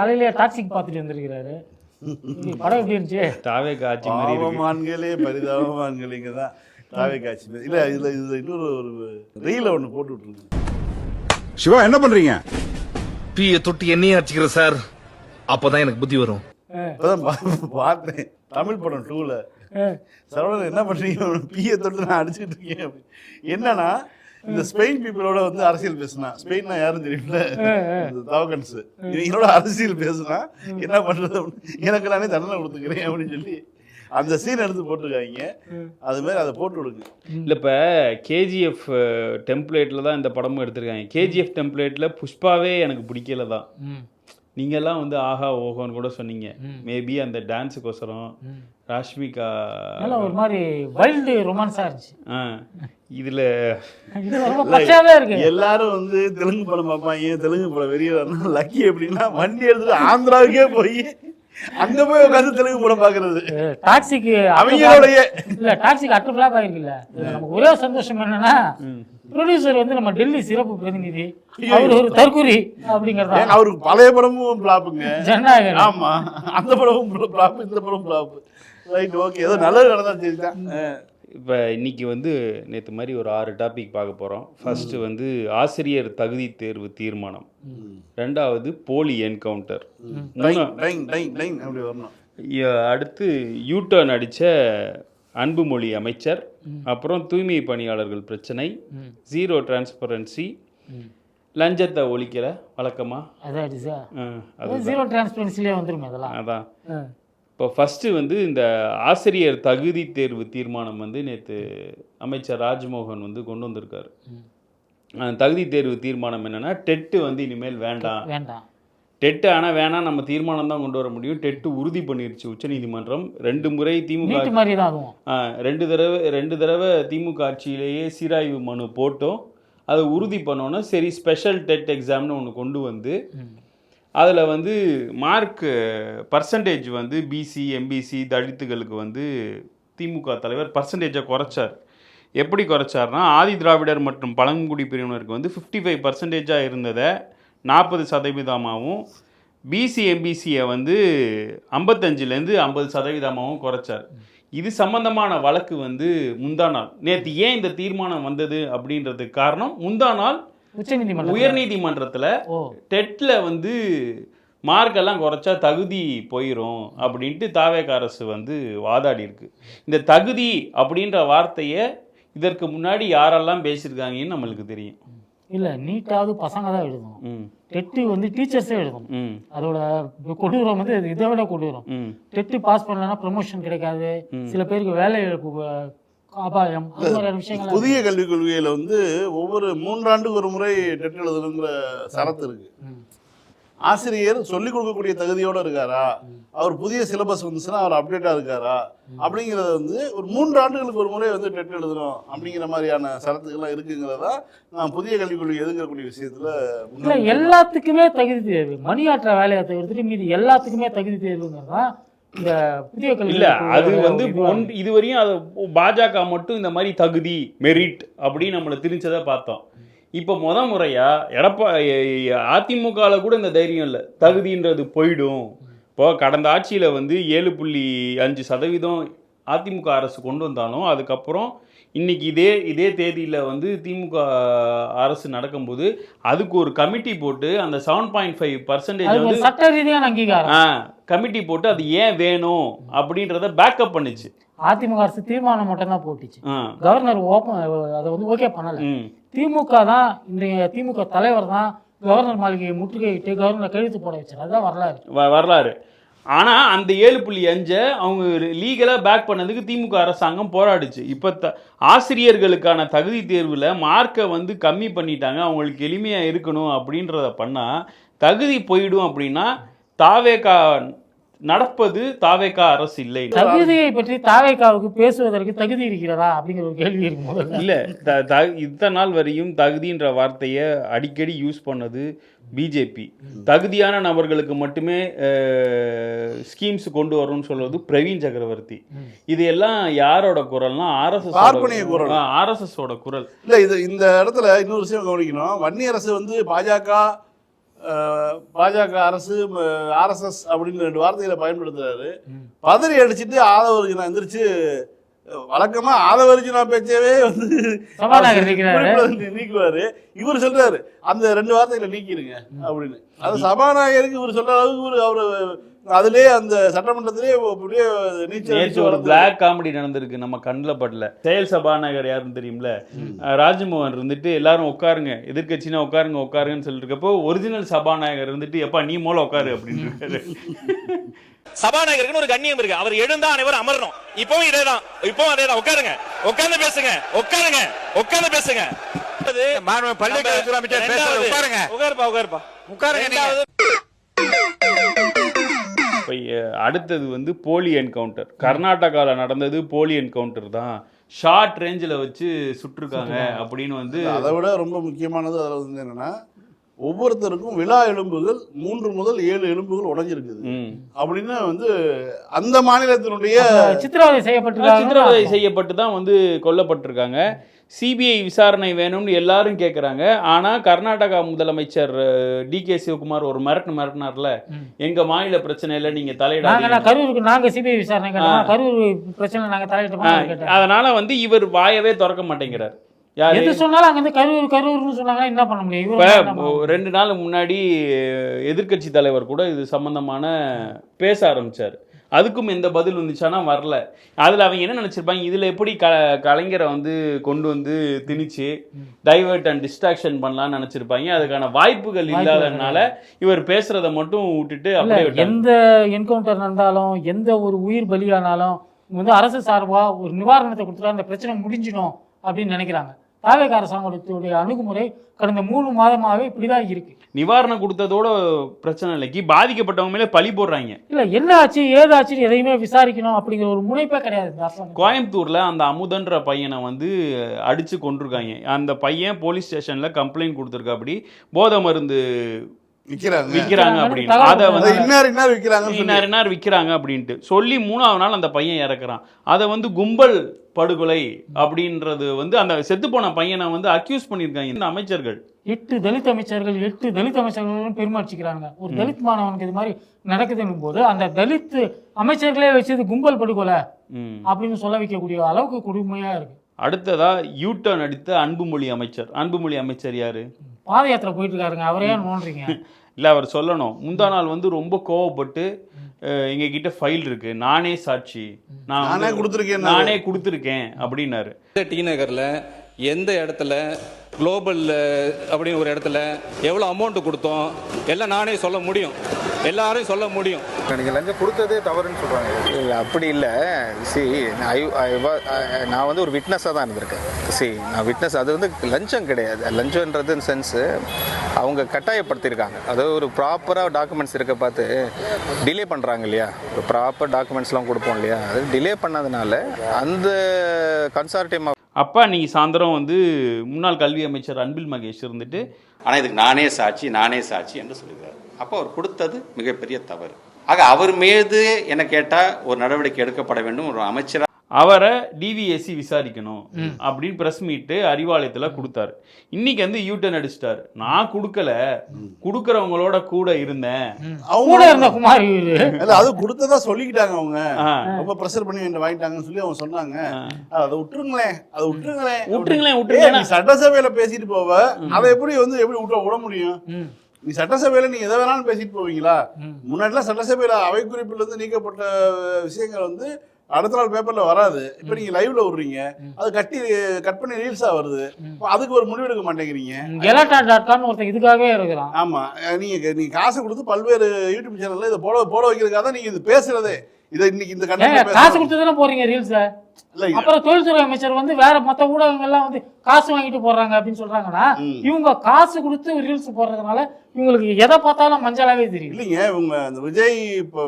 காலையிலேயே டாக்ஸிக் பார்த்துட்டு வந்திருக்கிறாரு. படம் எப்படி இருந்துச்சு? தாவே காட்சி பாவமான்களே பரிதாபமான்களேங்க தான் தாவே காட்சி. இல்லை இதில் இன்னொரு ஒரு ரீலை ஒன்று போட்டு விட்டுருங்க. சிவா என்ன பண்றீங்க? பீயை தொட்டு எண்ணெயே அடிச்சுக்கிற சார், அப்பதான் எனக்கு புத்தி வரும். அப்பதான் பார்த்தேன் தமிழ் படம் 2ல சரவணன் என்ன பண்றீங்க, பீயை தொட்டு நான் அடிச்சுட்டு இருக்கேன். என்னன்னா இந்த ஸ்பெயின் பீப்புளோட வந்து அரசியல் பேசுனா, ஸ்பெயின்னா யாரும் தெரியல, தவகன்ஸ் இவங்களோட அரசியல் பேசுனா என்ன பண்றது, எனக்கு நானே தண்டனை கொடுத்துக்கிறேன் அப்படின்னு சொல்லி அந்த சீன் எடுத்து போட்டுருக்காங்க. அது மாதிரி அதை போட்டு விடுங்க. இல்லை இப்போ கேஜிஎஃப் டெம்ப்ளேட்டில் தான் இந்த படமும் எடுத்திருக்காங்க. கேஜிஎஃப் டெம்ப்ளேட்டில் புஷ்பாவே எனக்கு பிடிக்கல தான். நீங்கள்லாம் வந்து ஆஹா ஓஹோன்னு கூட சொன்னீங்க. மேபி அந்த டான்ஸுக்கோசரம் ராஷ்மிகா ஒரு மாதிரி வைல்டு ரொமான்ஸா இருந்துச்சு. இதுல எல்லாரும் வந்து தெலுங்கு படம் பார்ப்பாங்க, தெலுங்கு படம் வெறியா. லக்கி எப்படின்னா வண்டி எடுத்துட்டு ஆந்திராவுக்கே போய் அங்க போய் உட்காந்து தெலுங்கு படம் பாக்குறது. டாக்ஸிக்கு அவங்களுடைய இல்ல டாக்ஸிக்கு அட்டர் ஃபிளாப் ஆகிருக்குல்ல. நமக்கு ஒரே சந்தோஷம் என்னன்னா ப்ரொடியூசர் வந்து நம்ம டெல்லி சிறப்பு பிரதிநிதி, அவர் ஒரு தற்கூரி அப்படிங்கறத. அவருக்கு பழைய படமும் பிளாப்புங்க, ஜனநாயகன். ஆமா அந்த படமும் பிளாப், இந்த படம் பிளாப். ரைட், ஓகே, ஏதோ நல்லது நடந்தா சரிதான். இப்போ இன்னைக்கு வந்து நேற்று மாதிரி ஒரு 6 டாபிக் பார்க்க போகிறோம். ஃபர்ஸ்ட்டு வந்து ஆசிரியர் தகுதி தேர்வு தீர்மானம், ரெண்டாவது போலி என்கவுண்டர், அடுத்து யூட்டர்ன் அடித்த அன்புமொழி அமைச்சர், அப்புறம் தூய்மை பணியாளர்கள் பிரச்சனை, ஜீரோ டிரான்ஸ்பரன்சி, லஞ்சத்தை ஒழிக்கலை வழக்கமாக. அதான் ஜீரோ டிரான்ஸ்பரன்சிலே வந்துருமே அதெல்லாம். அதான் இப்போ ஃபஸ்ட்டு வந்து இந்த ஆசிரியர் தகுதி தேர்வு தீர்மானம் வந்து நேற்று அமைச்சர் ராஜ்மோகன் வந்து கொண்டு வந்திருக்காரு. தகுதி தேர்வு தீர்மானம் என்னென்னா, டெட்டு வந்து இனிமேல் வேண்டாம். டெட்டு ஆனால் வேணாம், நம்ம தீர்மானம் தான் கொண்டு வர முடியும். டெட்டு உறுதி பண்ணிருச்சு உச்சநீதிமன்றம். 2 முறை திமுக 2 தடவை திமுக ஆட்சியிலேயே சீராய்வு மனு போட்டோம். அதை உறுதி பண்ணோன்னா சரி ஸ்பெஷல் டெட் எக்ஸாம்னு ஒன்று கொண்டு வந்து அதில் வந்து மார்க் பர்சன்டேஜ் வந்து பிசி எம்பிசி தலித்துகளுக்கு வந்து திமுக தலைவர் பர்சன்டேஜை குறைச்சார். எப்படி குறைச்சார்னா, ஆதி திராவிடர் மற்றும் பழங்குடி பிரிவினருக்கு வந்து 55% இருந்ததை 40%, பிசி எம்பிசியை வந்து 55% 50% குறைச்சார். இது சம்பந்தமான வழக்கு வந்து முந்தா நாள், நேற்று ஏன் இந்த தீர்மானம் வந்தது அப்படின்றதுக்கு காரணம், முந்தா நாள் உயர்நீதிமன்றத்தில் டெட்ல வந்து மார்க்கெல்லாம் குறைச்சா தகுதி போயிடும் அப்படின்ட்டு தாவேக அரசு வந்து வாதாடி இருக்கு. இந்த தகுதி அப்படின்ற வார்த்தையை இதற்கு முன்னாடி யாரெல்லாம் பேசியிருக்காங்கன்னு நம்மளுக்கு தெரியும். இல்லை, நீட்டாவது பசங்க தான் எழுதணும், டெட்டு வந்து டீச்சர்ஸே எழுதணும். அதோட கொடூரம் வந்து இதை விட கொடூரம். டெட்டு பாஸ் பண்ணலன்னா ப்ரமோஷன் கிடைக்காது, சில பேருக்கு வேலை இழப்பு அபாயம். புதிய கல்விக் கொள்கையில வந்து ஒவ்வொரு 3 ஆண்டுக்கு ஒரு முறை டெட் எழுதணுங்கிற சரத்து இருக்கு. ஆசிரியர் சொல்லிக் கொடுக்கக்கூடிய தகுதியோட இருக்காரா, அவர் புதிய சிலபஸ் வந்துச்சுன்னா அவர் அப்டேட்டா இருக்காரா அப்படிங்கிறத வந்து ஒரு 3 ஆண்டுகளுக்கு ஒரு முறை வந்து டெட் எழுதணும் அப்படிங்கிற மாதிரியான சரத்துக்கள்லாம் இருக்குங்கிறதா நான் புதிய கல்விக் கொள்கை எதுக்கக்கூடிய விஷயத்துல எல்லாத்துக்குமே தகுதி தேர்வு. மணியாற்ற வேலையை தவிர்த்துட்டு மீது எல்லாத்துக்குமே தகுதி தேர்வுங்கிறதா இந்த புதிய கல்வி. இல்லை, அது வந்து இதுவரையும் அது பாஜக மட்டும் இந்த மாதிரி தகுதி மெரிட் அப்படின்னு நம்மளை திரிச்சதை பார்த்தோம். இப்போ முறையா அதிமுகவில் கூட இந்த தைரியம் இல்லை, தகுதின்றது போயிடும். இப்போ கடந்த ஆட்சியில் வந்து 7.5% அதிமுக அரசு கொண்டு வந்தாலும், அதுக்கப்புறம் இன்னைக்கு இதே தேதியில் வந்து திமுக அரசு நடக்கும்போது அதுக்கு ஒரு கமிட்டி போட்டு அந்த 7.5% வந்து சட்ட ரீதியான அங்கீகாரம் கமிட்டி போட்டு அது ஏன் வேணும் அப்படின்றத பேக்கப் பண்ணுச்சு. அதிமுக அரசு தீர்மானம் மட்டும் தான் போட்டுச்சு, கவர்னர் அதை வந்து ஓகே பண்ணல. திமுக தான், இந்த திமுக தலைவர் தான் கவர்னர் மாளிகையை முற்றுகையிட்டு கவர்னர் கையெழுத்து போட வச்சார். அதுதான் வரலாறு. ஆனால் அந்த 7.5 அவங்க லீகலாக பேக் பண்ணதுக்கு திமுக அரசாங்கம் போராடிச்சு. இப்போ ஆசிரியர்களுக்கான தகுதி தேர்வில் மார்க்கை வந்து கம்மி பண்ணிட்டாங்க, அவங்களுக்கு எளிமையாக இருக்கணும் அப்படின்றத பண்ணால் தகுதி போயிடும். அப்படின்னா தாவேகா நடப்பது தாவேகா அரசு இல்லை. தகுதியை பற்றி தாவேகாவுக்கு பேசுவதற்கு தகுதி இருக்கிறதா அப்படிங்கிற ஒரு கேள்வி இருக்கும். இல்லை, இத்தனை நாள் வரையும் தகுதின்ற வார்த்தையை அடிக்கடி யூஸ் பண்ணது பிஜேபி. தகுதியான நபர்களுக்கு மட்டுமே ஸ்கீம்ஸ் கொண்டு வரும்னு சொல்வது பிரவீன் சக்கரவர்த்தி. இது எல்லாம் யாரோட குரல்னா ஆர்எஸ்எஸோட குரல். இல்லை, இது இந்த இடத்துல இன்னொரு விஷயம் கவனிக்கணும். வன்னி அரசு வந்து பாஜக பாஜக அரசு ஆர்எஸ்எஸ் அப்படின்னு 2 வார்த்தைகளை பயன்படுத்துறாரு. பதறி அடிச்சுட்டு ஆதவர்ஜுனா எந்திரிச்சு வழக்கமா ஆதவர்ஜுனா பேச்சவே வந்து நீக்குவாரு. இவர் சொல்றாரு அந்த 2 வார்த்தைகளை நீக்கிடுங்க அப்படின்னு. அது சபாநாயகருக்கு இவர் சொல்ற அளவுக்கு அவரு அதுலயே அந்த சட்டமன்றத்திலே அப்படியே நேற்று ஒரு பிளாக் காமெடி நடந்திருக்கு, நம்ம கண்ணில் படல. செயல் சபாநாயகர் யாருன்னு தெரியும்ல, ராஜ்மோகன் இருந்துட்டு எல்லாரும் உட்காருங்க, எதிர்கட்சினா உட்காருங்க உட்காருங்கன்னு சொல்லிட்டு இருக்கப்போ ஒரிஜினல் சபாநாயகர் இருந்துட்டு எப்பா நீ மூல உட்காரு அப்படின்னு இருக்காரு. சபாநாயகருக்கு ஒரு கண்ணியம் இருக்கு, அவர் எழுந்தா அனைவரும் அமரணும். இப்பவும் இதேதான், இப்பவும் அதேதான். உட்காருங்க, உட்கார்ந்து பேசுங்க, உட்காருங்க, உட்கார்ந்து பேசுங்க. பள்ளிக்கல்வித்துறை அமைச்சர் பேசுறது, உட்காருங்க, உட்காருப்பா, உட்காருப்பா, உட்காருங்க. அடுத்தது வந்து போலி என்கவுண்டர். கர்நாடகாவில் நடந்தது போலி என்கவுண்டர் தான், ஷார்ட் ரேஞ்சில் வச்சு சுட்டிருக்காங்க அப்படின்னு வந்து. அதை விட ரொம்ப முக்கியமானது அதில் வந்து என்னன்னா, ஒவ்வொருத்தருக்கும் விழா எலும்புகள் 3 முதல் 7 எலும்புகள் உடைஞ்சிருக்குது அப்படின்னு வந்து அந்த மாநிலத்தினுடைய சித்திரவதை செய்யப்பட்டு தான் வந்து கொல்லப்பட்டிருக்காங்க. சிபிஐ விசாரணை வேணும்னு எல்லாரும் கேட்குறாங்க. ஆனால் கர்நாடகா முதலமைச்சர் DK சிவகுமார் ஒரு மிரட்டினார்ல, எங்க மாநில பிரச்சனையில நீங்க தலையிடாதீங்க, கரூருக்கு நாங்க சிபிஐ விசாரணை கரூர் பிரச்சனை நாங்க தலையிட்டோம். அதனால வந்து இவர் வாயவே திறக்க மாட்டேங்கிறார். எது சொன்னாலும் அங்க இருந்து கரூர்னு சொன்னாங்கன்னா என்ன பண்ண முடியும்? 2 நாள் முன்னாடி எதிர்கட்சி தலைவர் கூட இது சம்பந்தமான பேச ஆரம்பிச்சார். அதுக்கும் எந்த பதில் வந்துச்சானா வரல. அதில் அவங்க என்ன நினச்சிருப்பாங்க, இதில் எப்படி கலைஞரை வந்து கொண்டு வந்து திணிச்சு டைவர்ட் அண்ட் டிஸ்ட்ராக்ஷன் பண்ணலான்னு நினச்சிருப்பாங்க. அதுக்கான வாய்ப்புகள் இல்லாததுனால இவர் பேசுகிறத மட்டும் விட்டுட்டு அப்படியே எந்த என்கவுண்டர் நடந்தாலும் எந்த ஒரு உயிர் பலியானாலும் வந்து அரசு சார்பாக ஒரு நிவாரணத்தை கொடுத்துட்டா அந்த பிரச்சனை முடிஞ்சிடும் அப்படின்னு நினைக்கிறாங்க. தாவேக அரசாங்கத்துடைய அணுகுமுறை கடந்த 3 மாதமாகவே இப்படிதான் இருக்கு. நிவாரணம் கொடுத்ததோட பிரச்சனை இல்லைக்கு பாதிக்கப்பட்டவங்க மேலே பழி போடுறாங்க. இல்ல என்ன ஆச்சு ஏதாச்சுன்னு எதையுமே விசாரிக்கணும் அப்படிங்கிற ஒரு முனைப்பே கிடையாது. கோயம்புத்தூர்ல அந்த அமுதன்ற பையனை வந்து அடிச்சு கொண்டிருக்காங்க. அந்த பையன் போலீஸ் ஸ்டேஷன்ல கம்ப்ளைண்ட் கொடுத்துருக்கா, அப்படி போதை மருந்து விற்கிறாங்க அப்படின்னு. அதை வந்து இன்னார் விற்கிறாங்க அப்படின்ட்டு சொல்லி 3ஆவது நாள் அந்த பையன் இறக்குறான். அதை வந்து கும்பல் படுகொலை அப்படின்றது வந்து அந்த செத்து போன பையனை வந்து அக்யூஸ் பண்ணியிருக்காங்க இந்த அமைச்சர்கள். 8 தலித் அமைச்சர்களும் பெருமாட்சிக்கிறாங்க. ஒரு தலித் மாணவனுக்கு இது மாதிரி நடக்குதுன்னும் போது அந்த தலித் அமைச்சர்களே வச்சது கும்பல் படுகொலை அப்படின்னு சொல்ல வைக்கக்கூடிய அளவுக்கு கொடுமையா இருக்கு. அடுத்ததா யூட்டர்ன் அடித்த அன்புமொழி அமைச்சர் யாரு? பாத யாத்திரை போயிட்டு இருக்காருங்க, அவரே நோன்றீங்க? இல்லை, அவர் சொல்லணும். முந்தா நாள் வந்து ரொம்ப கோவப்பட்டு எங்ககிட்ட ஃபைல் இருக்கு, நானே சாட்சி, நானே கொடுத்துருக்கேன் அப்படின்னாரு. டி நகர்ல எந்த இடத்துல குளோபல் அப்படின்னு ஒரு இடத்துல எவ்வளோ அமௌண்ட் கொடுத்தோம் எல்லாம் நானே சொல்ல முடியும், எல்லாரும் சொல்ல முடியும். நீங்கள் லஞ்சம் கொடுத்ததே தவறுன்னு சொல்கிறாங்க. இல்லை அப்படி இல்லை. நான் வந்து ஒரு விட்னஸாக தான் இருந்திருக்கேன். நான் விட்னஸ், அது வந்து லஞ்சம் கிடையாது. லஞ்சம்ன்றது சென்ஸு அவங்க கட்டாயப்படுத்தியிருக்காங்க. அதாவது ஒரு ப்ராப்பராக டாக்குமெண்ட்ஸ் இருக்க பார்த்து டிலே பண்ணுறாங்க இல்லையா, ஒரு ப்ராப்பர் டாக்குமெண்ட்ஸ்லாம் கொடுப்போம் இல்லையா, அது டிலே பண்ணதுனால அந்த கன்சார்டியம். அப்பா நீங்கள் சாயந்தரம் வந்து முன்னாள் கல்வி அமைச்சர் அன்பில் மகேஷ் இருந்துட்டு, ஆனால் இதுக்கு நானே சாட்சி என்று சொல்லுகிறார். அப்போ அவர் கொடுத்தது மிகப்பெரிய தவறு. ஆக அவர் மீது என்ன கேட்டால் ஒரு நடவடிக்கை எடுக்கப்பட வேண்டும். ஒரு அமைச்சராக அவரை டிவிஎஸ்சி விசாரிக்கணும் அப்படின்னு பிரஸ் மீட்டு அறிவாலயத்தில் கொடுத்தாரு. இன்னைக்கு வந்து யூட்டர்ன் அடிச்சிட்டாரு. நான் கொடுக்கல, கொடுக்கறவங்களோட கூட இருந்தேன். குமார் அது கொடுத்ததா சொல்லிக்கிட்டாங்க. அவங்க ரொம்ப ப்ரெஷர் பண்ணி வாங்கிட்டாங்கன்னு சொல்லி அவங்க சொன்னாங்க. அதை விட்டுருங்களேன். சட்டசபையில பேசிட்டு போவ அதை எப்படி விட முடியும்? நீ சட்டசபையில நீ எதை வேணாலும் பேசிட்டு போவீங்களா? முன்னாடிலாம் சட்டசபையில அவை குறிப்பில் இருந்து நீக்கப்பட்ட விஷயங்கள் வந்து அடுத்த நாள் பேப்பர்ல வராது. இப்ப நீங்க லைவ்ல விடுறீங்க, அது கட் பண்ணி ரீல்ஸா வருது. அதுக்கு ஒரு முடிவு எடுக்க மாட்டேங்கிறீங்க. ஒருத்தன் இதுக்காகவே இருக்கிறான். ஆமா, நீங்க காசு கொடுத்து பல்வேறு யூடியூப் சேனல்ல இதை போட வைக்கிறதுக்காக தான் நீங்க இது பேசுறதே. இதை இன்னைக்கு இந்த காசு கொடுத்து தானே போறீங்க ரீல்ஸ. அப்புறம் தொழில்துறை அமைச்சர் வந்து வேற மற்ற ஊடகங்கள்லாம் வந்து காசு வாங்கிட்டு போடுறாங்க அப்படின்னு சொல்றாங்கன்னா, இவங்க காசு கொடுத்து ரீல்ஸ் போடுறதுனால இவங்களுக்கு எதை பார்த்தாலும் மஞ்சளாவே தெரியும். இல்லைங்க, இவங்க அந்த விஜய்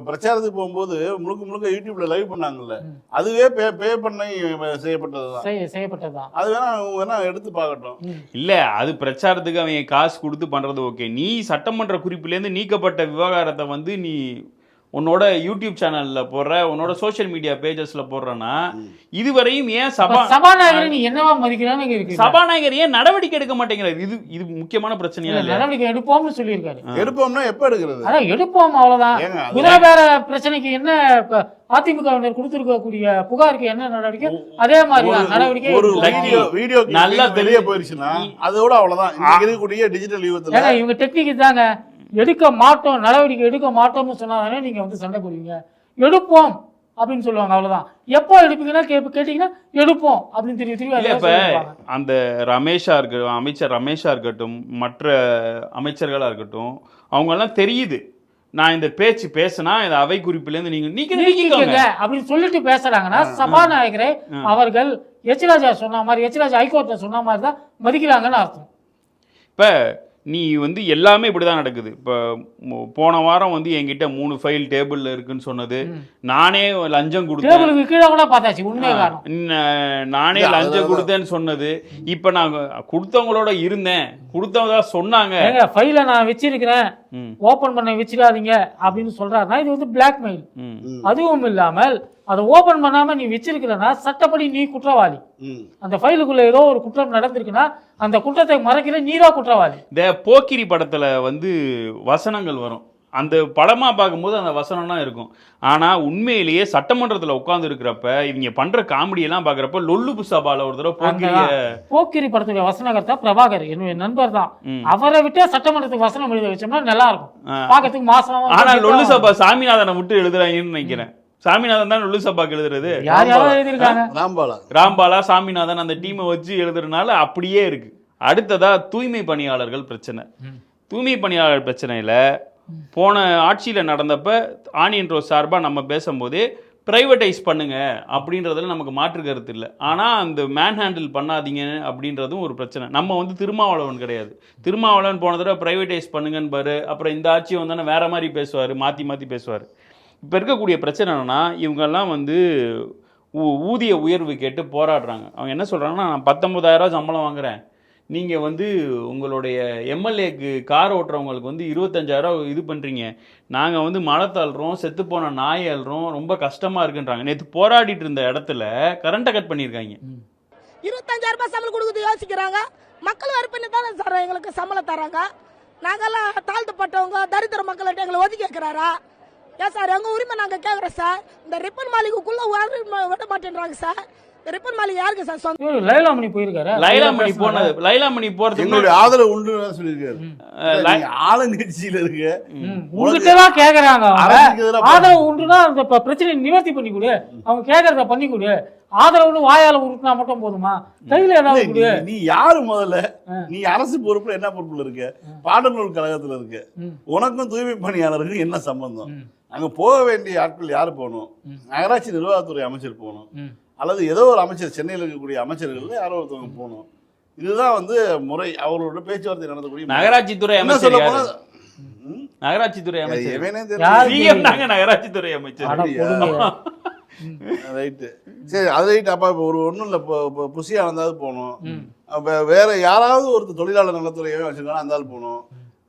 பிரச்சாரத்துக்கு போகும்போது முழுக்க யூடியூப்ல லைவ் பண்ணாங்கல்ல, அதுவே பே பண்ணி செய்யப்பட்டதுதான். அது வேணா எடுத்து பார்க்கட்டும். இல்ல, அது பிரச்சாரத்துக்கு அவங்க காசு கொடுத்து பண்றது ஓகே. நீ சட்டமன்ற குறிப்பிலேருந்து நீக்கப்பட்ட விவகாரத்தை வந்து நீ உன்னோட யூடியூப் சேனல்ல போடுற, உன்னோட சோஷியல் மீடியா பேஜஸ்ல போடுறனா, இதுவரையும் ஏன் சபாநாயகரை நீ என்னவா மதிக்கிறான்னு இருக்கு. சபாநாயகர் ஏன் நடவடிக்கை எடுக்க மாட்டேங்கிறாரு? இது முக்கியமான பிரச்சனையா இல்ல? நடவடிக்கை எடுப்போம்னு சொல்லியிருக்காரு. எடுப்போம்னா எப்ப எடுக்கிறது? அதான் எடுப்போம், அவ்வளவுதான். குணாபேர பிரச்சனைக்கு என்ன அதிமுகவினர் கொடுத்திருக்கக்கூடிய புகாருக்கு என்ன நடவடிக்கை, அதே மாதிரி நடவடிக்கை. ஒரு வீடியோ நல்லா வெளியே போயிருச்சுன்னா அதோட அவ்வளவுதான். இங்க இருக்கக்கூடிய டிஜிட்டல் யுகத்துல இவங்க டெக்னிக் தாங்க, எடுக்க மாட்டோம், நடவடிக்கை எடுக்க மாட்டோம்னு சொன்னாதானே நீங்க வந்து சண்டை போடுவீங்க. எடுப்போம் அப்படின்னு சொல்லுவாங்க, அவ்வளவுதான். எப்போ எடுப்பீங்கன்னா கேட்டீங்கன்னா எடுப்போம் அப்படின்னு திரும்பி இப்ப அந்த ரமேஷா இருக்கட்டும், அமைச்சர் ரமேஷா இருக்கட்டும், மற்ற அமைச்சர்களா இருக்கட்டும், அவங்க எல்லாம் தெரியுது நான் இந்த பேச்சு பேசினா இந்த அவை குறிப்பிலேருந்து நீங்க அப்படின்னு சொல்லிட்டு பேசுறாங்கன்னா சபாநாயகரை அவர்கள் எச்ராஜா சொன்ன மாதிரி, எச்ராஜா ஹைகோர்ட்ல சொன்ன மாதிரி தான் மதிக்கிறாங்கன்னு அர்த்தம். இப்ப நீ வந்து எல்லாமே இப்படிதான் நடக்குது. இப்போ போன வாரம் வந்து என்கிட்ட 3 ஃபைல் டேபிள்ல இருக்குன்னு சொன்னது, நானே லஞ்சம் கொடுத்தேன், கீழே கூட பார்த்தாச்சு, உண்மையை காணும், நானே லஞ்சம் கொடுத்தேன்னு சொன்னது, இப்ப நான் கொடுத்தவங்களோட இருந்தேன், கொடுத்தவங்க சொன்னாங்க ஃபைலை நான் வச்சிருக்கிறேன், ஓபன் பண்ண வச்சிடாதீங்க அப்படின்னு சொல்றாருன்னா இது வந்து பிளாக்மெயில். அதுவும் இல்லாமல் அதை ஓபன் பண்ணாம நீ வச்சிருக்கிறனா சட்டப்படி நீ குற்றவாளி. அந்த ஃபைலுக்குள்ள ஏதோ ஒரு குற்றம் நடந்திருக்குன்னா அந்த குற்றத்தை மறைக்கிற நீதான் குற்றவாளி. இந்த போக்கிரி படத்துல வந்து வசனங்கள் வரும், அந்த படமா பார்க்கும்போது அந்த வசனம்லாம் இருக்கும். ஆனா உண்மையிலேயே சட்டமன்றத்துல உட்கார்ந்து இருக்கிறப்ப இவங்க பண்ற காமெடி எல்லாம் பாக்குறப்ப லொல்லு சபால ஒரு தடவை போக்கிரி படத்துடைய வசனகர்த்தா பிரபாகர் என்னுடைய நண்பர் தான். அவரை விட்டு சட்டமன்றத்துக்கு வசனம் எழுத வச்சோம்னா நல்லா இருக்கும், பாக்கிறதுக்கு மாசம். ஆனா லொல்லு சபா சாமிநாதனை விட்டு எழுதுறாங்கன்னு நினைக்கிறேன். சாமிநாதன் தான் லொல்லு சபாக்கு எழுதுறது, ராம்பாலா சாமிநாதன் அந்த டீமை வச்சு எழுதுறதுனால அப்படியே இருக்கு. அடுத்ததா தூய்மை பணியாளர்கள் பிரச்சனை. தூய்மை பணியாளர் பிரச்சனையில போன ஆட்சியில நடந்தப்ப ஆனியன் ரோஸ் சார்பா நம்ம பேசும்போதே பிரைவேட்டைஸ் பண்ணுங்க அப்படின்றதுல நமக்கு மாற்று கருத்து இல்லை. ஆனால் அந்த மேன் ஹேண்டில் பண்ணாதீங்க அப்படின்றதும் ஒரு பிரச்சனை. நம்ம வந்து திருமாவளவன் கிடையாது. திருமாவளவன் போன தடவை பிரைவேட்டைஸ் பண்ணுங்கன்னு பாரு, அப்புறம் இந்த ஆட்சி வந்தானே வேற மாதிரி பேசுவார், மாற்றி பேசுவார். இப்போ இருக்கக்கூடிய பிரச்சனை என்னன்னா, இவங்கெல்லாம் வந்து ஊதிய உயர்வு கேட்டு போராடுறாங்க. அவங்க என்ன சொல்கிறாங்கன்னா, நான் 19,000 சம்பளம் வாங்குறேன், நீங்கள் வந்து உங்களுடைய எம்எல்ஏக்கு கார் ஓட்டுறவங்களுக்கு வந்து 25,000 இது பண்ணுறீங்க, நாங்கள் வந்து மழை தள்ளுறோம், செத்துப்போன நாய் அல்றோம், ரொம்ப கஷ்டமாக இருக்குன்றாங்க. நேற்று போராடிட்டு இருந்த இடத்துல கரண்ட்டை கட் பண்ணியிருக்காங்க. 25,000 சம்பளம் கொடுக்குறது யோசிக்கிறாங்க. மக்கள் வறுப்பின்னு தானே சார் எங்களுக்கு சம்பளம் தராங்க. நாங்கெல்லாம் தாழ்த்தப்பட்டவங்க தரித்திர மக்கள்கிட்ட எங்களை ஒதுக்கி வைக்கிறாரா? ஏன் சார் எங்கள் உரிமை நாங்கள் கேட்குறோம் சார். இந்த ரிப்பன் மாளிகைக்குள்ளே விட மாட்டேன்றாங்க சார். ரிப்பன் மாளிகை யாருக்கு சார் சொந்தம்? லைலாமணி போயிருக்காரு. லைலாமணி போறது எங்களுடைய ஆதரவு உண்டு சொல்லியிருக்காரு. ஆளுங்கட்சியில இருக்கு உங்ககிட்டதான் கேக்குறாங்க. ஆதரவு உண்டுனா அந்த பிரச்சனையை நிவர்த்தி பண்ணி கொடு, அவங்க கேட்கறத பண்ணி கொடு. ஆதரவுன்னு வாயால உருட்டினா மட்டும் போதுமா? கையில ஏதாவது கொடு. நீ யாரு முதல்ல? நீ அரசு பொறுப்புல என்ன பொறுப்புல இருக்க? பாடநூல் கழகத்துல இருக்கு. உனக்கும் தூய்மை பணியாளருக்கும் என்ன சம்பந்தம்? அங்க போக வேண்டிய ஆட்கள் யாரு போகணும்? நகராட்சி நிர்வாகத்துறை அமைச்சர் போகணும், அல்லது ஏதோ ஒரு அமைச்சர், சென்னையில் இருக்கக்கூடிய அமைச்சர்கள் யாரோ ஒருத்தவங்க போகணும். இதுதான் வந்து முறை. அவர்களோட பேச்சுவார்த்தை நடந்தக்கூடிய நகராட்சித்துறை அமைச்சர், நகராட்சித்துறை அமைச்சர், நகராட்சித்துறை அமைச்சர். ரைட்டு, சரி, அது ரைட்டு. அப்போ ஒரு ஒன்றும் இல்லை, புசியா வந்தாவது போகணும். அப்போ வேற யாராவது ஒருத்தர் தொழிலாளர் நலத்துறையவே வச்சிருக்காங்க, அந்த ஆள் போகணும்.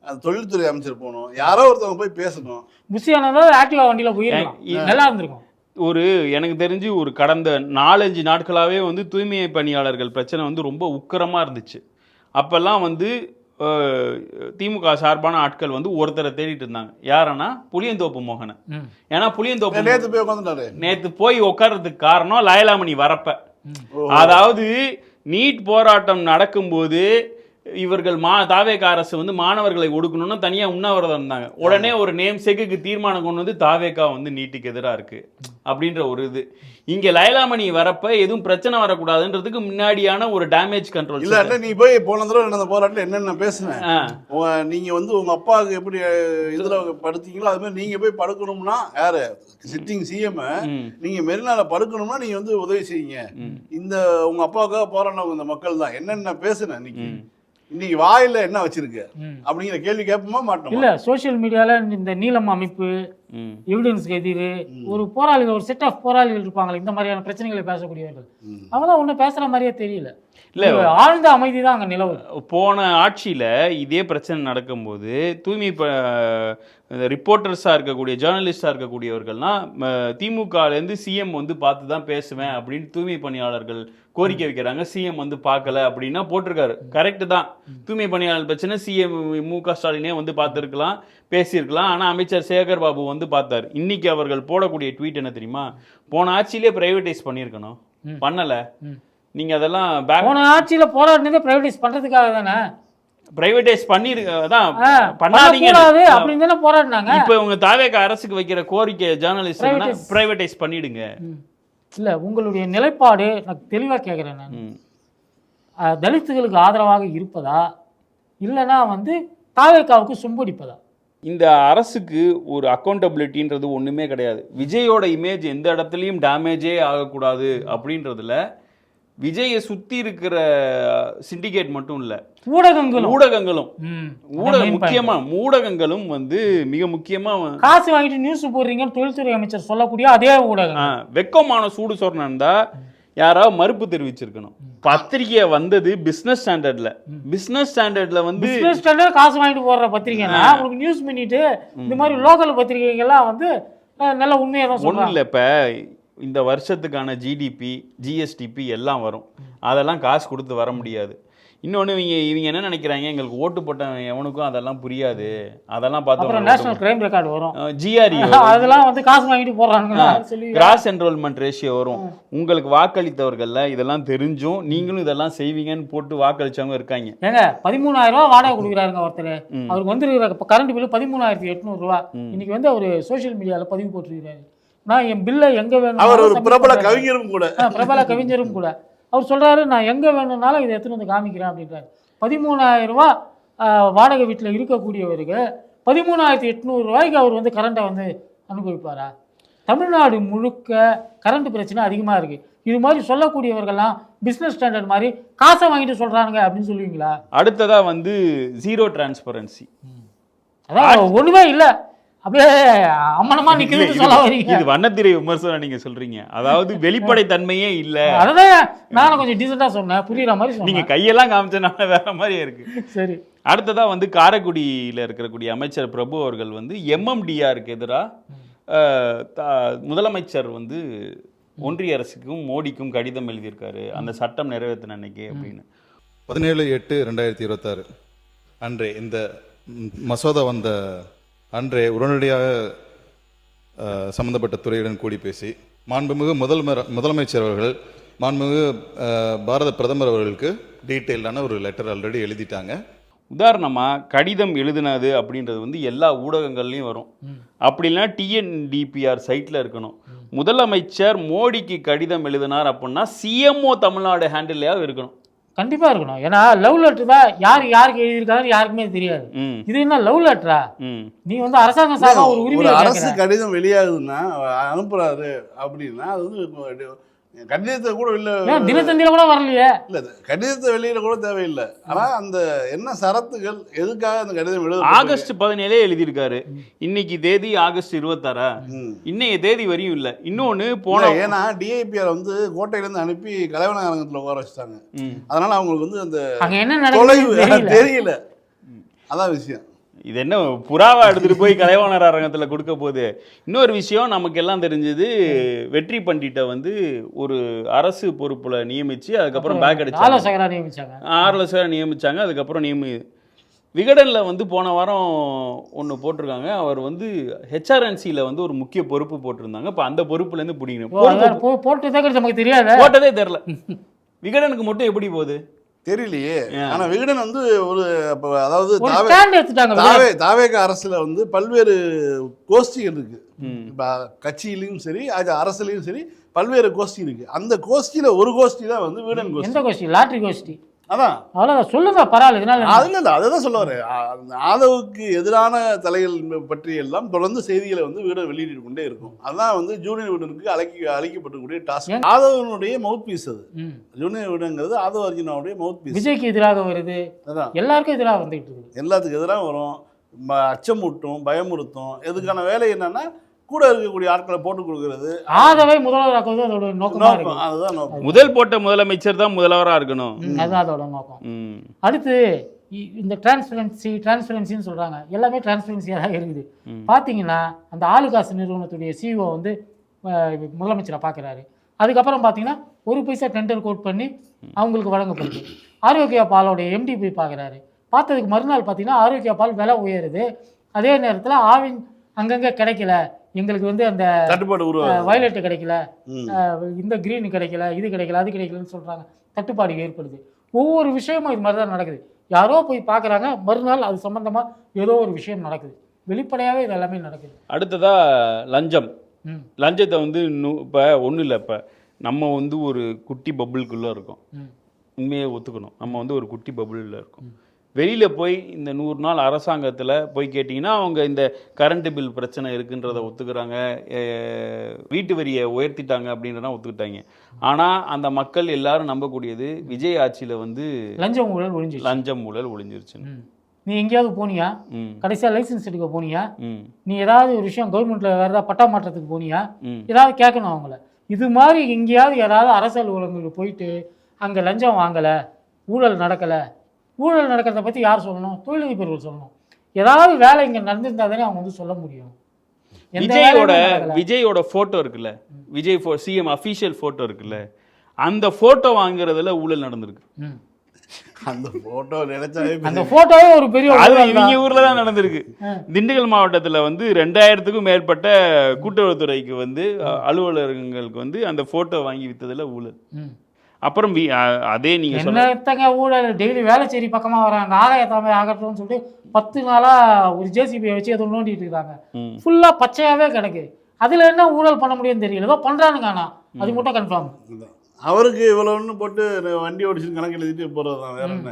அந்த தொழில்துறை அமைச்சர் போகணும். யாரோ ஒருத்தவங்க போய் பேசணும். புசியானதா ஆக்டிவா வண்டியில போயிருக்கலாம், நல்லா இருந்திருக்கும். ஒரு எனக்கு தெரிஞ்சு ஒரு கடந்த 4-5 நாட்களாகவே வந்து தூய்மை பணியாளர்கள் பிரச்சனை வந்து ரொம்ப உக்கிரமாக இருந்துச்சு. அப்போல்லாம் வந்து திமுக சார்பான ஆட்கள் வந்து ஒருத்தரை தேடிட்டு இருந்தாங்க. யாருன்னா புளியந்தோப்பு மோகனை. ஏன்னா புளியந்தோப்பு நேற்று போய் உட்கார்றதுக்கு காரணம் லைலாமணி வரப்ப. அதாவது நீட் போராட்டம் நடக்கும்போது இவர்கள் தாவேக அரசு வந்து மாணவர்களை ஒடுக்கணும்னு தனியா உண்ணாவிரதம் இருந்தாங்க. உடனே ஒரு நேம் சேக்குக்கு தீர்மானம் கொண்டு வந்து தாவேகா வந்து நீட்டுக்கு எதிராக இருக்கு அப்படின்ற ஒரு இது. இங்க லைலாமணி வரப்ப எதுவும் பிரச்சனை வரக்கூடாதுன்றதுக்கு முன்னாடியான ஒரு டேமேஜ் கண்ட்ரோல். இல்ல நீ போய் போன தடவை நடந்த போராட்டம் என்னென்ன பேசுனேன். நீங்க வந்து உங்க அப்பாவுக்கு எப்படி இதுல படுத்தீங்களோ அது மாதிரி நீங்க போய் படுக்கணும்னா யாரு சிட்டிங் சிஎம் நீங்க மெரினால படுக்கணும்னா நீங்க வந்து உதவி செய்யுங்க. இந்த உங்க அப்பாவுக்காக போராடினவங்க இந்த மக்கள் தான். என்னென்ன பேசுனேன் இன்னைக்கு வாயில என்ன வச்சிருக்கு அப்படிங்கிற கேள்வி கேட்போமா மாட்டோம். இல்ல சோசியல் மீடியால இந்த நீலம் அமைப்பு, எவிடன்ஸ்க்கு எதிர் ஒரு போராளிகள், ஒரு செட் ஆஃப் போராளிகள் இருப்பாங்களே இந்த மாதிரியான பிரச்சனைகளை பேசக்கூடியவர்கள், அவங்க தான் ஒன்றும் பேசுகிற மாதிரியே தெரியல. இல்லை, ஆழ்ந்த அமைதி தான் அங்கே நிலவுது. போன ஆட்சியில் இதே பிரச்சனை நடக்கும்போது தூய்மை ரிப்போர்ட்டர்ஸாக இருக்கக்கூடிய ஜேர்னலிஸ்டாக இருக்கக்கூடியவர்கள்லாம் திமுகலேருந்து சிஎம் வந்து பார்த்து தான் பேசுவேன் அப்படின்னு தூய்மை பணியாளர்கள் கோரிக்கை வைக்கிறாங்க, சிஎம் வந்து பார்க்கல அப்படின்னா போட்டிருக்காரு. கரெக்டு தான், தூய்மை பணியாளர் பிரச்சனை சிஎம் மு.க. ஸ்டாலினே வந்து பார்த்துருக்கலாம், பேசியிருக்கலாம். ஆனால் அமைச்சர் சேகர் பாபு வந்து பார்த்தார். இன்னைக்கு அவர்கள் போடக்கூடிய ட்வீட் என்ன தெரியுமா? போன ஆட்சியிலே பிரைவேடைஸ் பண்ணியிருக்கணும், பண்ணலை. நீங்க அதெல்லாம் போன ஆட்சியில போராடினதே பிரைவேடைஸ் பண்றதுக்காக தானே. பிரைவேடைஸ் பண்ணாதீங்க அப்படின்னு தானே போராடினாங்க. இப்போ உங்க தாவேக அரசுக்கு வைக்கிற கோரிக்கை ஜேர்னலிஸ்ட் பிரைவேடைஸ் பண்ணிடுங்க. இல்ல, உங்களுடைய நிலைப்பாடு நான் தெளிவா கேட்கிறேன். நான் தலித்துகளுக்கு ஆதரவாக இருப்பதா இல்லைன்னா வந்து தாவேகாவுக்கு சும்படிப்பதா? இந்த அரசுக்கு ஒரு அக்கௌண்டபிலிட்டின்றது ஒண்ணுமே கிடையாது. விஜயோட இமேஜ் எந்த இடத்துலையும் டேமேஜே ஆகக்கூடாது அப்படின்றதுல விஜயை சுத்தி இருக்கிற சிண்டிகேட் மட்டும் இல்ல, ஊடகங்களும் ஊடகங்களும் வந்து மிக முக்கியமா காசு வாங்கிட்டு நியூஸ் போடுறீங்கன்னு தொழில்துறை அமைச்சர் சொல்லக்கூடிய அதே ஊடகம் வெக்கமான சூடு சொன்னா யாராவது மறுப்பு தெரிவிச்சிருக்கணும். பத்திரிகை வந்தது பிசினஸ் ஸ்டாண்டர்ட்ல, பிசினஸ் ஸ்டாண்டர்ட்ல வந்து பிசினஸ் ஸ்டாண்டர்ட் காசு வாங்கிட்டு போடுற பத்திரிகைனா உங்களுக்கு நியூஸ் பண்ணிட்டு இந்த மாதிரி லோக்கல் பத்திரிகைகள்லாம் வந்து நல்ல உண்மையை தான் சொல்றாங்க. ஒன்றும் இல்லை, இப்போ இந்த வருஷத்துக்கான ஜிடிபி ஜிஎஸ்டிபி எல்லாம் வரும், அதெல்லாம் காசு கொடுத்து வர முடியாது. இன்னொன்று இவங்க என்ன நினைக்கிறாங்க, எங்களுக்கு ஓட்டு போட்ட எவனுக்கும் அதெல்லாம் புரியாது, அதெல்லாம் பார்த்து நேஷனல் கிரைம் ரெக்கார்டு வரும், ஜிஆர்இ அதெல்லாம் வந்து காசு வாங்கிட்டு போடுறாங்க, கிராஸ் என்ரோல்மெண்ட் ரேஷியோ வரும். உங்களுக்கு வாக்களித்தவர்கள்ல இதெல்லாம் தெரிஞ்சும் நீங்களும் இதெல்லாம் செய்வீங்கன்னு போட்டு வாக்களிச்சவங்க இருக்காங்க. ஏங்க 13,000 ரூபா வாடகை கொடுக்குறாருங்க ஒருத்தர், அவருக்கு வந்துருக்கிற கரண்ட் பில்லு 13,800 ரூபா. இன்னைக்கு வந்து அவர் சோசியல் மீடியாவில் பதிவு போட்டிருக்கிறாரு, நான் என் பில்லை எங்க வேணும். அவர் ஒரு பிரபல கவிஞரும் கூட அவர் சொல்றாரு, நான் எங்க வேணும்னாலும் இதை எடுத்துன்னு வந்து காமிக்கிறேன் அப்படின்றாரு. 13,000 ரூபா வாடகை வீட்டில் இருக்கக்கூடியவருக்கு 13,800 ரூபாய்க்கு அவர் வந்து கரண்ட்டை வந்து அனுபவிப்பாரா? தமிழ்நாடு முழுக்க கரண்ட் பிரச்சனை அதிகமா இருக்கு. இது மாதிரி சொல்லக்கூடியவர்கள்லாம் பிசினஸ் ஸ்டாண்டர்ட் மாதிரி காசை வாங்கிட்டு சொல்றாங்க அப்படின்னு சொல்லுவீங்களா? அடுத்ததா வந்து ஜீரோ டிரான்ஸ்பரன்சி, அதான் ஒண்ணுமே இல்லை, அப்படியே அம்மனமா நிக்குதுன்னு சொல்ல வரீங்க. இது வண்ணத்திரை விமர்சனம் நீங்க சொல்றீங்க, அதாவது வெளிப்படை தன்மையே இல்ல. அதான் நானும் கொஞ்சம் டீசெண்டா சொன்னேன், புரியுற மாதிரி சொன்னேன். நீங்க கையெல்லாம் காமிச்சனால வேற மாதிரியே இருக்கு. சரி, அடுத்ததா வந்து காரைக்குடியில இருக்கக்கூடிய அமைச்சர் பிரபு அவர்கள் வந்து எம்எம்டிஆருக்கு எதிராக முதலமைச்சர் வந்து ஒன்றிய அரசுக்கும் மோடிக்கும் கடிதம் எழுதியிருக்காரு, அந்த சட்டம் நிறைவேற்றின அன்னைக்கு அப்படின்னு. 17/8/2026 அன்றே இந்த மசோதா வந்த அன்றே உடனடியாக சம்பந்தப்பட்ட துறையுடன் கூடி பேசி மாண்புமிகு முதலமைச்சர் அவர்கள் மாண்புமிகு பாரத பிரதமர் அவர்களுக்கு டீட்டெயிலான ஒரு லெட்டர் ஆல்ரெடி எழுதிட்டாங்க. உதாரணமாக கடிதம் எழுதினது அப்படின்றது வந்து எல்லா ஊடகங்கள்லையும் வரும், அப்படி இல்லைன்னா டிஎன்டிபிஆர் சைட்டில் இருக்கணும். முதலமைச்சர் மோடிக்கு கடிதம் எழுதினார் அப்படின்னா சிஎம்ஓ தமிழ்நாடு ஹேண்டில்லையாக இருக்கணும், கண்டிப்பா இருக்கணும். ஏன்னா லவ் லெட்டர் தான் யாருக்கு எழுதியிருக்காரு யாருக்குமே தெரியாது. இது என்ன லவ் லெட்டரா? நீ வந்து அரசாங்கம் சார்பா ஒரு உரிமை, அரசு கடிதம் வெளியாகுதுன்னா அனுப்புறாரு அப்படின்னா அது வந்து கடிதத்தை கூட இல்ல, தினத்தந்தியில கூட வரலையே. இல்ல கடிதத்தை வெளியில கூட தேவையில்லை. ஆனா அந்த என்ன சரத்துகள் எதுக்காக அந்த கடிதம் எழுத ஆகஸ்ட் 17 எழுதியிருக்காரு, இன்னைக்கு தேதி ஆகஸ்ட் 26, இன்னைய தேதி வரையும் இல்ல. இன்னொன்னு போன ஏன்னா டிஐபிஆர் வந்து கோட்டையில இருந்து அனுப்பி கலைவன அரங்கத்துல உட்கார வச்சுட்டாங்க, அதனால அவங்களுக்கு வந்து அந்த என்ன நடக்குது தெரியல, அதான் விஷயம். இது என்ன புறாவா எடுத்துட்டு போய் கலைவாணர் அரங்கத்துல கொடுக்க போகுது. இன்னொரு விஷயம் நமக்கு எல்லாம் தெரிஞ்சது, வெற்றி பண்டிட்டை வந்து ஒரு அரசு பொறுப்புல நியமிச்சு அதுக்கப்புறம் பேக் அடிச்சு ஆலோசகரா நியமிச்சாங்க. அதுக்கப்புறம் விகடனில் வந்து போன வாரம் ஒன்று போட்டிருக்காங்க, அவர் வந்து ஹெச்ஆர்என்சியில் வந்து ஒரு முக்கிய பொறுப்பு போட்டிருந்தாங்க. இப்போ அந்த பொறுப்புலேருந்து பிடிக்கணும், நமக்கு தெரியாது, போட்டதே தெரில. விகடனுக்கு மட்டும் எப்படி போகுது தெரியலையே. ஆனா விகடன் வந்து ஒரு அதாவது தாவேக அரசுல வந்து பல்வேறு கோஷ்டிகள் இருக்கு, கட்சியிலையும் சரி அரசுலையும் சரி பல்வேறு கோஷ்டி இருக்கு. அந்த கோஷ்டியில ஒரு கோஷ்டி தான் வந்து விகடன் கோஷ்டி. எந்த கோஷ்டி? லாட்டரி கோஷ்டி. அதான் அவ்வளோதான் சொல்லுங்க, பரவாயில்ல. அதுதான் சொல்ல வரேன். ஆதவுக்கு எதிரான தலைகள் பற்றி எல்லாம் தொடர்ந்து செய்திகளை வந்து விகடன் வெளியிட்டு கொண்டே இருக்கும். அதான் வந்து ஜூனியர் விகடனுக்கு அழைக்கப்பட்டிருக்கக்கூடிய டாஸ்க். ஆதவனுடைய மவுத் பீஸ் அது. ஜூனியர் விகடன்ங்கிறது ஆதவ அர்ஜுனாவுடைய மவுத் பீஸ். விஜய்க்கு எதிராக வருது, அதான் எல்லாருக்கும் எதிராக வந்துட்டு இருக்கு, எல்லாத்துக்கும் எதிராக வரும். அச்சமூட்டும் பயமுறுத்தும். எதுக்கான வேலை என்னன்னா கூட இருக்கக்கூடிய ஆட்களை போட்டு கொடுக்கறது. ஆகவே முதல்வராக்குவது அதோட நோக்கமா இருக்கு. அதுதான் நோக்கம். முதல் போட்ட முதலமைச்சர் தான் முதல்வராக இருக்கணும். அதுதான் அதோட நோக்கம். அடுத்து இந்த டிரான்ஸ்பரன்சின்னு சொல்றாங்க. எல்லாமே டிரான்ஸ்பரன்சியாக தான் இருக்குது. பார்த்தீங்கன்னா அந்த ஆளுகாசு நிறுவனத்துடைய சிஇஓ வந்து முதலமைச்சரை பார்க்குறாரு. அதுக்கப்புறம் பார்த்தீங்கன்னா 1 பைசா டெண்டர் கோட் பண்ணி அவங்களுக்கு வழங்கப்படுது. ஆரோக்கியா பாலோடைய எம்டி போய் பார்க்குறாரு. பார்த்ததுக்கு மறுநாள் பார்த்தீங்கன்னா ஆரோக்கியா பால் விலை உயருது. அதே நேரத்தில் ஆவின் அங்கங்கே கிடைக்கல, எங்களுக்கு வந்து அந்த தட்டுப்பாடு வயலட்டு கிடைக்கல, இந்த க்ரீன் கிடைக்கல, இது கிடைக்கல, அது கிடைக்கலன்னு சொல்கிறாங்க. தட்டுப்பாடு ஏற்படுது. ஒவ்வொரு விஷயமும் இது மாதிரி தான் நடக்குது. யாரோ போய் பார்க்குறாங்க, மறுநாள் அது சம்மந்தமாக ஏதோ ஒரு விஷயம் நடக்குது. வெளிப்படையாகவே இது எல்லாமே நடக்குது. அடுத்ததா லஞ்சம். லஞ்சத்தை வந்து இப்போ ஒன்றும் இல்லை, இப்போ நம்ம வந்து ஒரு குட்டி பபுளுக்குள்ளே இருக்கோம். உண்மையை ஒத்துக்கணும், நம்ம வந்து ஒரு குட்டி பபுளில் இருக்கோம். வெளியில் போய் இந்த 100 நாள் அரசாங்கத்தில் போய் கேட்டிங்கன்னா அவங்க இந்த கரண்ட்டு பில் பிரச்சனை இருக்குன்றதை ஒத்துக்கிறாங்க, வீட்டு வரியை உயர்த்திட்டாங்க அப்படின்றத ஒத்துக்கிட்டாங்க. ஆனால் அந்த மக்கள் எல்லாரும் நம்பக்கூடியது விஜய் ஆட்சியில் வந்து லஞ்சம் ஊழல் ஒழிஞ்சிருச்சு. நீ எங்கேயாவது போனியா, கடைசியாக லைசன்ஸ் எடுக்க போனியா, நீ ஏதாவது ஒரு விஷயம் கவர்மெண்ட்டில் வேறு ஏதாவது பட்டா மாற்றத்துக்கு போனியா, ஏதாவது கேட்கணும் அவங்கள. இது மாதிரி எங்கேயாவது யாராவது அரசு அலுவலகங்களுக்கு போயிட்டு அங்கே லஞ்சம் வாங்கலை, ஊழல் நடக்கலை, ஊழல் நடக்கிறத பற்றி யார் சொல்லணும்? தொழிலதிபர்கள் சொல்லணும். ஏதாவது வேலை இங்கே நடந்திருந்தா தானே அவங்க வந்து சொல்ல முடியும். விஜயோட ஃபோட்டோ இருக்குல்ல, விஜய் சிஎம் அஃபீஷியல் ஃபோட்டோ இருக்குல்ல, அந்த ஃபோட்டோ வாங்குறதுல ஊழல் நடந்திருக்கு. அந்த ஃபோட்டோ நினைச்சாவே அந்த ஃபோட்டோவே ஒரு பெரிய இவங்க ஊரில் தான் நடந்திருக்கு. திண்டுக்கல் மாவட்டத்தில் வந்து 2000க்கும் மேற்பட்ட கூட்டுறவுத்துறைக்கு வந்து அலுவலகங்களுக்கு வந்து அந்த ஃபோட்டோ வாங்கி விற்றதில் ஊழல். அப்புறம் அதே நீங்கள் என்னத்தங்க ஊழல், டெய்லி வேலைச்சேரி பக்கமாக வராங்க, ஆகாயத்தாமே ஆகட்டும்னு சொல்லிட்டு 10 நாளாக ஒரு ஜேசிபியை வச்சு அதை நோண்டிட்டு இருக்காங்க. ஃபுல்லாக பச்சையாகவே கிடக்கு. அதில் என்ன ஊழல் பண்ண முடியும்னு தெரியல, ஏதோ பண்ணுறானுங்க. ஆனால் அது மட்டும் கன்ஃபார்ம். அவருக்கு இவ்வளோன்னு போட்டு வண்டி ஓடிச்சு கணக்கு எழுதிட்டு போகிறது தான், வேற என்ன.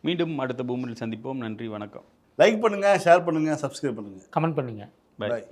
மீண்டும் அடுத்த பூமியில் சந்திப்போம். நன்றி, வணக்கம். லைக் பண்ணுங்கள், ஷேர் பண்ணுங்கள், சப்ஸ்கிரைப் பண்ணுங்கள், கமெண்ட் பண்ணுங்கள். பாய்.